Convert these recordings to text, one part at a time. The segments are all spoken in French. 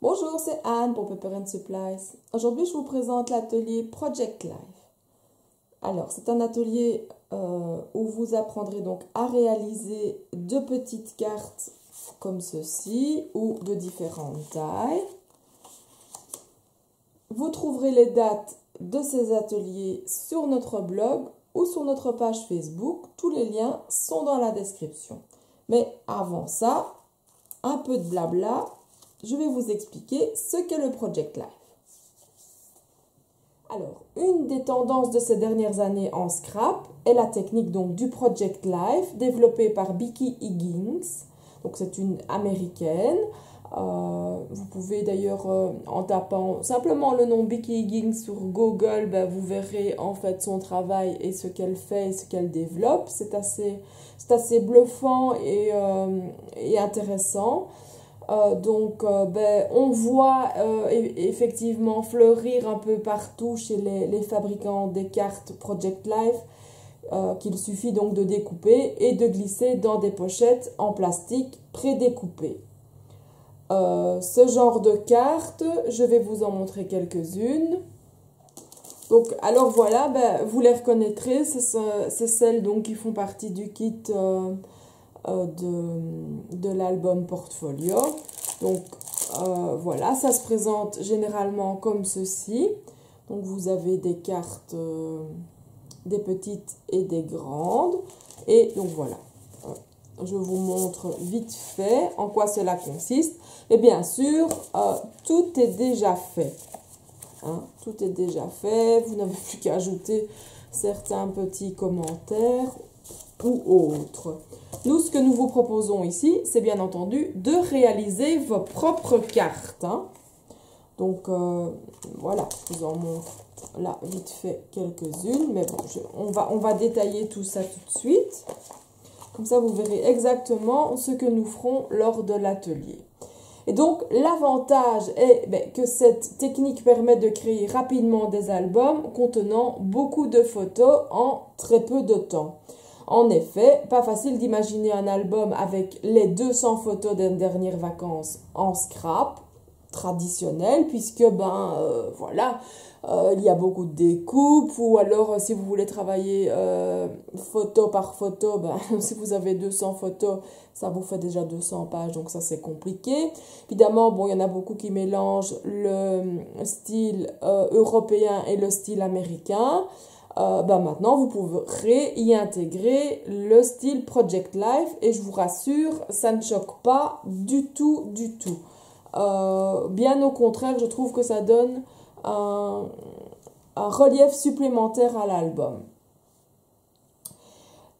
Bonjour, c'est Anne pour Pepper and Supplies. Aujourd'hui, je vous présente l'atelier Project Life. Alors, c'est un atelier où vous apprendrez donc à réaliser deux petites cartes comme ceci ou de différentes tailles. Vous trouverez les dates de ces ateliers sur notre blog ou sur notre page Facebook. Tous les liens sont dans la description. Mais avant ça, un peu de blabla. Je vais vous expliquer ce qu'est le Project Life. Alors, une des tendances de ces dernières années en scrap est la technique donc du Project Life développée par Becky Higgins. Donc, c'est une américaine. Vous pouvez d'ailleurs, en tapant simplement le nom Becky Higgins sur Google, vous verrez en fait son travail et ce qu'elle fait et ce qu'elle développe. C'est assez bluffant et intéressant. On voit effectivement fleurir un peu partout chez les fabricants des cartes Project Life qu'il suffit donc de découper et de glisser dans des pochettes en plastique prédécoupées. Ce genre de cartes, je vais vous en montrer quelques-unes. Donc, alors voilà, vous les reconnaîtrez, c'est celles donc, qui font partie du kit de l'album Portfolio. Donc voilà, ça se présente généralement comme ceci. Donc vous avez des cartes, des petites et des grandes. Et donc voilà, je vous montre vite fait en quoi cela consiste. Et bien sûr, tout est déjà fait. Tout est déjà fait, vous n'avez plus qu'à ajouter certains petits commentaires ou autres. Nous, ce que nous vous proposons ici, c'est bien entendu de réaliser vos propres cartes. Donc, voilà, je vous en montre là vite fait quelques-unes. Mais bon, on va détailler tout ça tout de suite. Comme ça, vous verrez exactement ce que nous ferons lors de l'atelier. Et donc, l'avantage est que cette technique permet de créer rapidement des albums contenant beaucoup de photos en très peu de temps. En effet, pas facile d'imaginer un album avec les 200 photos des dernières vacances en scrap traditionnel, puisque voilà, il y a beaucoup de découpes, ou alors si vous voulez travailler photo par photo, si vous avez 200 photos, ça vous fait déjà 200 pages, donc ça c'est compliqué. Évidemment, bon, il y en a beaucoup qui mélangent le style européen et le style américain. Maintenant, vous pourrez y intégrer le style Project Life et je vous rassure, ça ne choque pas du tout, du tout. Bien au contraire, je trouve que ça donne un relief supplémentaire à l'album.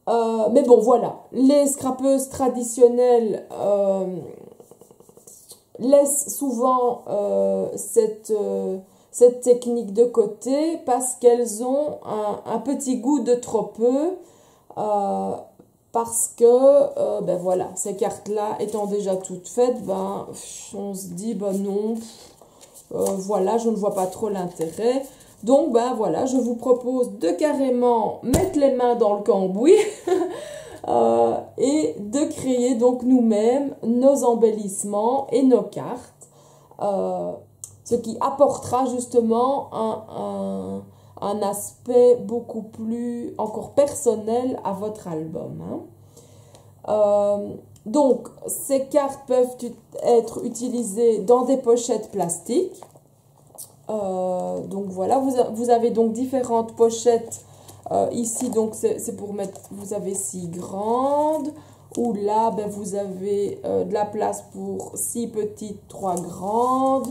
Mais bon, voilà, les scrapeuses traditionnelles laissent souvent cette technique de côté parce qu'elles ont un petit goût de trop peu, parce que voilà, ces cartes-là étant déjà toutes faites, on se dit non, voilà, je ne vois pas trop l'intérêt. Donc voilà, je vous propose de carrément mettre les mains dans le cambouis et de créer donc nous-mêmes nos embellissements et nos cartes. Ce qui apportera justement un aspect beaucoup plus, encore personnel à votre album. Donc, ces cartes peuvent être utilisées dans des pochettes plastiques. Donc voilà, vous avez donc différentes pochettes. Ici, donc c'est pour mettre, vous avez 6 grandes. Ou là, vous avez de la place pour 6 petites, 3 grandes.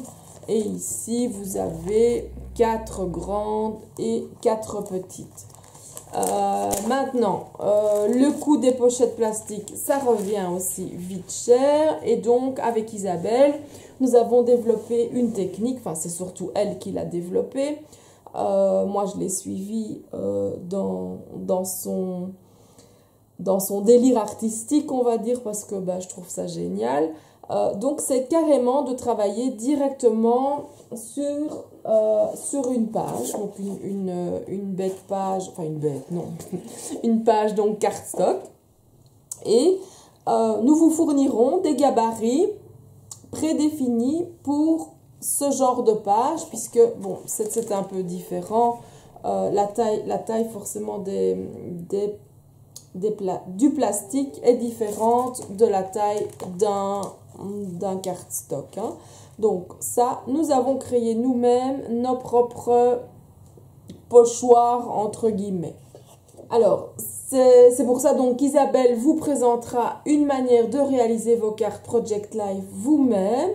Et ici, vous avez 4 grandes et 4 petites. Maintenant, le coût des pochettes plastiques, ça revient aussi vite cher. Et donc, avec Isabelle, nous avons développé une technique. Enfin, c'est surtout elle qui l'a développée. Moi, je l'ai suivie dans son délire artistique, on va dire, parce que je trouve ça génial. Donc, c'est carrément de travailler directement sur une page, donc une bête page, enfin une bête, non, une page donc cardstock. Et nous vous fournirons des gabarits prédéfinie pour ce genre de page, puisque, bon, c'est un peu différent. La taille forcément du plastique est différente de la taille d'un cardstock. Hein. Donc ça, nous avons créé nous-mêmes nos propres pochoirs entre guillemets. Alors, c'est pour ça donc qu'Isabelle vous présentera une manière de réaliser vos cartes Project Life vous-même,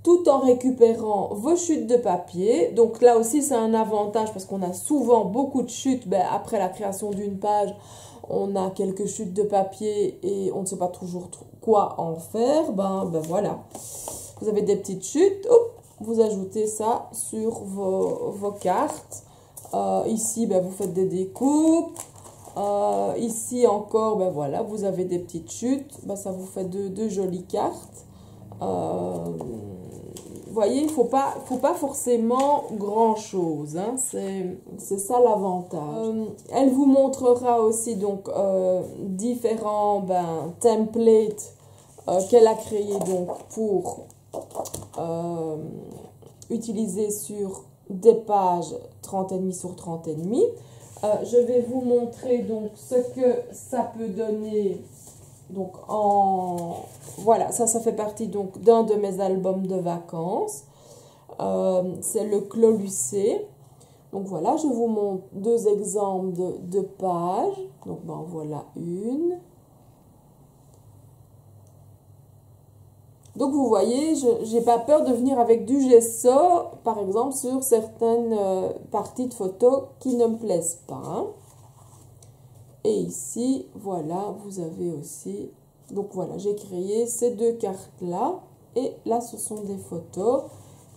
tout en récupérant vos chutes de papier. Donc là aussi, c'est un avantage parce qu'on a souvent beaucoup de chutes. Ben, après la création d'une page, on a quelques chutes de papier et on ne sait pas toujours quoi en faire. Ben voilà, vous avez des petites chutes. Hop, vous ajoutez ça sur vos cartes. Ici, ben, vous faites des découpes. Ici encore, ben voilà, vous avez des petites chutes. Ben, ça vous fait de jolies cartes. Vous voyez, il ne faut pas forcément grand-chose. Hein, c'est ça l'avantage. Elle vous montrera aussi donc différents templates qu'elle a créés donc pour utiliser sur des pages 30,5 sur 30,5. Je vais vous montrer donc ce que ça peut donner. Donc voilà, ça fait partie donc d'un de mes albums de vacances. C'est le Clos Lucé. Donc voilà, je vous montre deux exemples de pages. Donc voilà une. Donc vous voyez, je n'ai pas peur de venir avec du gesso, par exemple, sur certaines parties de photos qui ne me plaisent pas. Hein. Et ici, voilà, vous avez aussi... Donc voilà, j'ai créé ces deux cartes-là. Et là, ce sont des photos.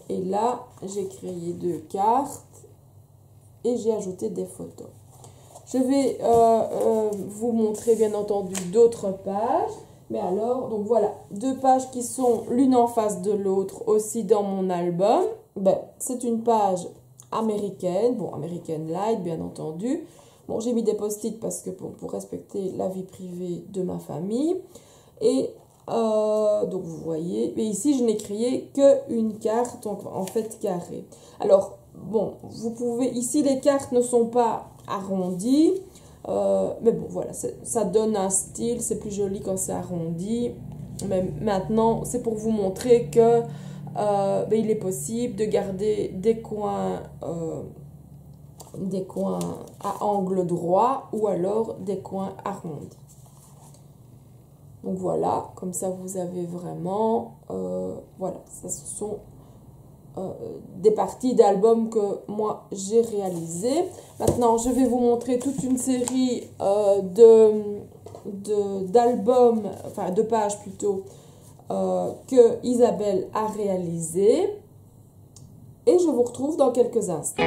Et là, j'ai créé deux cartes. Et j'ai ajouté des photos. Je vais vous montrer, bien entendu, d'autres pages. Mais alors, donc voilà, deux pages qui sont l'une en face de l'autre aussi dans mon album. Ben, c'est une page américaine. Bon, American Light, bien entendu. Bon, j'ai mis des post-it parce que pour respecter la vie privée de ma famille. Et donc, vous voyez, et ici, je n'ai créé qu'une carte, donc en fait carrée. Alors, bon, vous pouvez, ici, les cartes ne sont pas arrondies. Mais bon, voilà, ça donne un style, c'est plus joli quand c'est arrondi. Mais maintenant, c'est pour vous montrer que il est possible de garder des coins à angle droit ou alors des coins arrondis. Donc voilà, comme ça vous avez vraiment, voilà, ça ce sont des parties d'albums que moi j'ai réalisées. Maintenant, je vais vous montrer toute une série d'albums, enfin de pages plutôt, que Isabelle a réalisées. Et je vous retrouve dans quelques instants.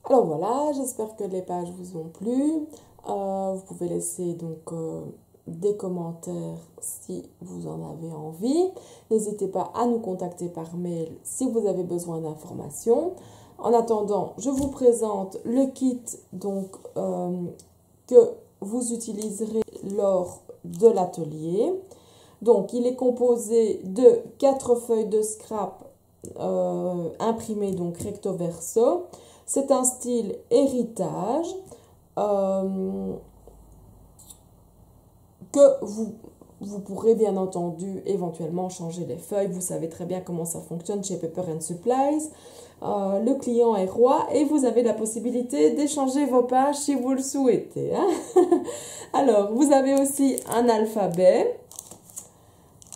Alors voilà, j'espère que les pages vous ont plu. Vous pouvez laisser donc des commentaires si vous en avez envie. N'hésitez pas à nous contacter par mail si vous avez besoin d'informations. En attendant, je vous présente le kit donc, que vous utiliserez lors de l'atelier. Donc il est composé de 4 feuilles de scrap imprimées donc recto verso. C'est un style héritage que vous pourrez bien entendu éventuellement changer les feuilles. Vous savez très bien comment ça fonctionne chez Pepper & Supplies. Le client est roi et vous avez la possibilité d'échanger vos pages si vous le souhaitez. Hein. Alors, vous avez aussi un alphabet.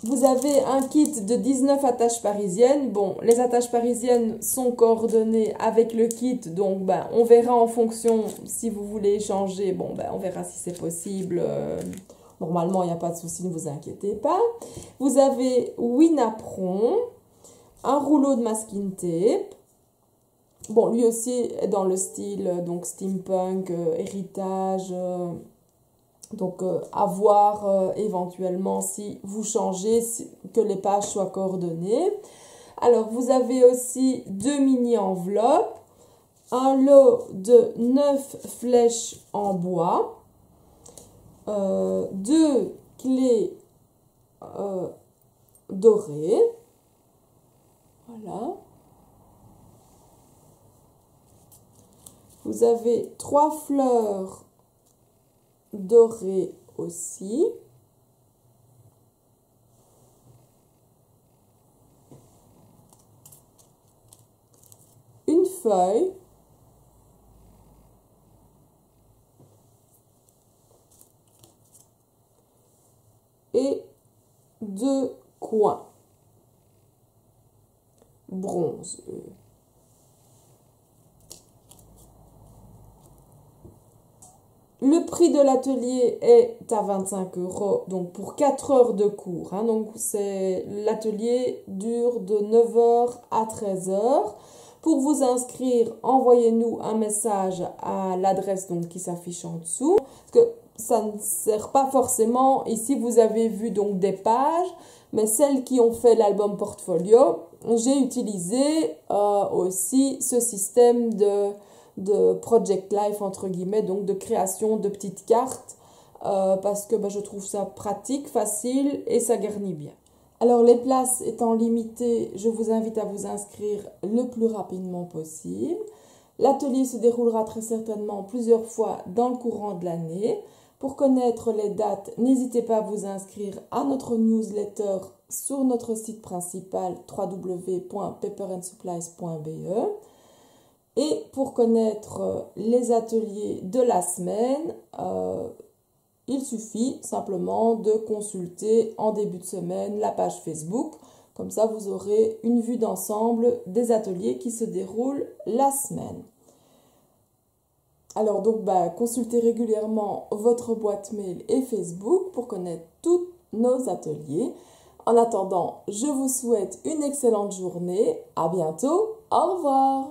Vous avez un kit de 19 attaches parisiennes. Bon, les attaches parisiennes sont coordonnées avec le kit, donc on verra en fonction si vous voulez échanger. Bon, on verra si c'est possible. Normalement, il n'y a pas de souci, ne vous inquiétez pas. Vous avez Winapron, un rouleau de masking tape. Bon, lui aussi est dans le style donc steampunk, héritage. Donc, à voir éventuellement si vous changez, que les pages soient coordonnées. Alors, vous avez aussi 2 mini-enveloppes, un lot de 9 flèches en bois, 2 clés dorées. Voilà. Vous avez 3 fleurs dorées aussi. Une feuille. Et 2 coins. Bronze. Le prix de l'atelier est à 25 €, donc pour 4 heures de cours. Hein, donc l'atelier dure de 9 h à 13 h. Pour vous inscrire, envoyez-nous un message à l'adresse qui s'affiche en dessous. Parce que ça ne sert pas forcément. Ici, vous avez vu donc des pages, mais celles qui ont fait l'album portfolio, j'ai utilisé aussi ce système de Project Life, entre guillemets, donc de création de petites cartes, parce que je trouve ça pratique, facile et ça garnit bien. Alors, les places étant limitées, je vous invite à vous inscrire le plus rapidement possible. L'atelier se déroulera très certainement plusieurs fois dans le courant de l'année. Pour connaître les dates, n'hésitez pas à vous inscrire à notre newsletter sur notre site principal www.pepperandsupplies.be. Et pour connaître les ateliers de la semaine, il suffit simplement de consulter en début de semaine la page Facebook. Comme ça, vous aurez une vue d'ensemble des ateliers qui se déroulent la semaine. Alors donc, consultez régulièrement votre boîte mail et Facebook pour connaître tous nos ateliers. En attendant, je vous souhaite une excellente journée. À bientôt. Au revoir.